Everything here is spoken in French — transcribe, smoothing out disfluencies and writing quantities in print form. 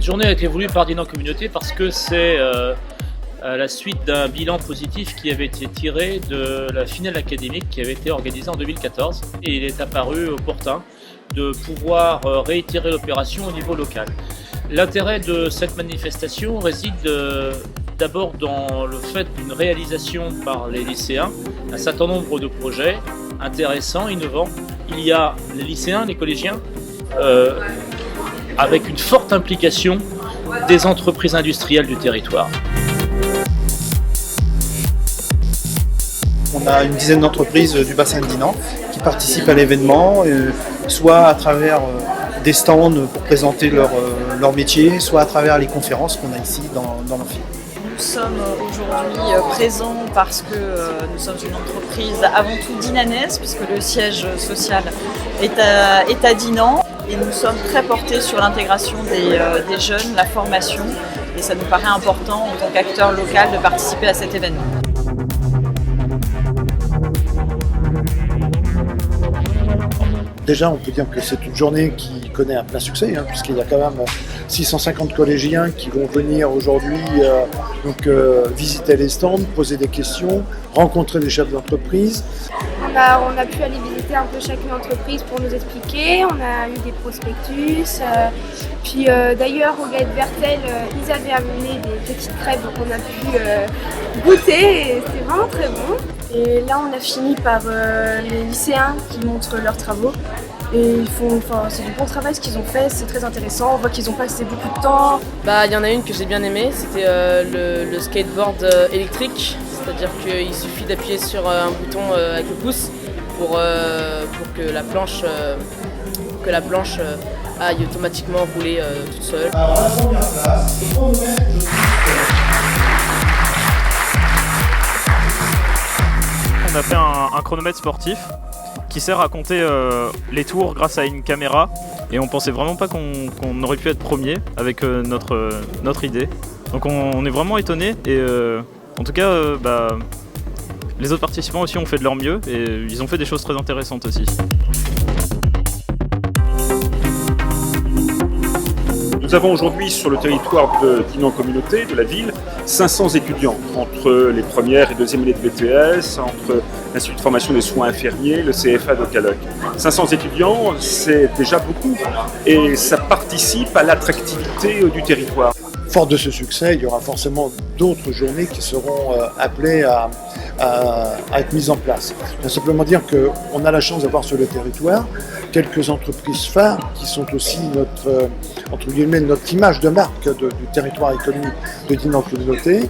Cette journée a été voulue par Dinan Communauté parce que c'est à la suite d'un bilan positif qui avait été tiré de la finale académique qui avait été organisée en 2014. Et il est apparu opportun de pouvoir réitérer l'opération au niveau local. L'intérêt de cette manifestation réside d'abord dans le fait d'une réalisation par les lycéens un certain nombre de projets intéressants, innovants. Il y a les lycéens, les collégiens, avec une forte implication des entreprises industrielles du territoire. On a une dizaine d'entreprises du bassin de Dinan qui participent à l'événement, soit à travers des stands pour présenter leur métier, soit à travers les conférences qu'on a ici dans l'amphi. Nous sommes aujourd'hui présents parce que nous sommes une entreprise avant tout dinanaise, puisque le siège social est à Dinan. Et nous sommes très portés sur l'intégration des jeunes, la formation. Et ça nous paraît important en tant qu'acteur local de participer à cet événement. Déjà, on peut dire que c'est une journée qui connaît un plein succès, puisqu'il y a quand même 650 collégiens qui vont venir aujourd'hui visiter les stands, poser des questions, rencontrer les chefs d'entreprise. On a pu aller visiter un peu chacune entreprise pour nous expliquer, on a eu des prospectus, puis d'ailleurs au Gaët Vertel, ils avaient amené des petites crêpes donc on a pu goûter et c'était vraiment très bon. Et là on a fini par les lycéens qui montrent leurs travaux. Et c'est du bon travail ce qu'ils ont fait, c'est très intéressant, on voit qu'ils ont passé beaucoup de temps. Il y en a une que j'ai bien aimée, c'était le skateboard électrique, c'est-à-dire qu'il suffit d'appuyer sur un bouton avec le pouce pour que la planche aille automatiquement rouler toute seule. On a fait un chronomètre sportif qui sert à compter les tours grâce à une caméra et on pensait vraiment pas qu'on aurait pu être premier avec notre idée. Donc on est vraiment étonnés et en tout cas les autres participants aussi ont fait de leur mieux et ils ont fait des choses très intéressantes aussi. Nous avons aujourd'hui sur le territoire de Dinan Communauté, de la ville, 500 étudiants, entre les premières et deuxièmes années de BTS, entre l'Institut de formation des soins infirmiers, le CFA de Caloc. 500 étudiants, c'est déjà beaucoup et ça participe à l'attractivité du territoire. Fort de ce succès, il y aura forcément d'autres journées qui seront appelées à être mises en place. Je veux simplement dire qu'on a la chance d'avoir sur le territoire quelques entreprises phares qui sont aussi notre image de marque du territoire économique de Dinan Communauté.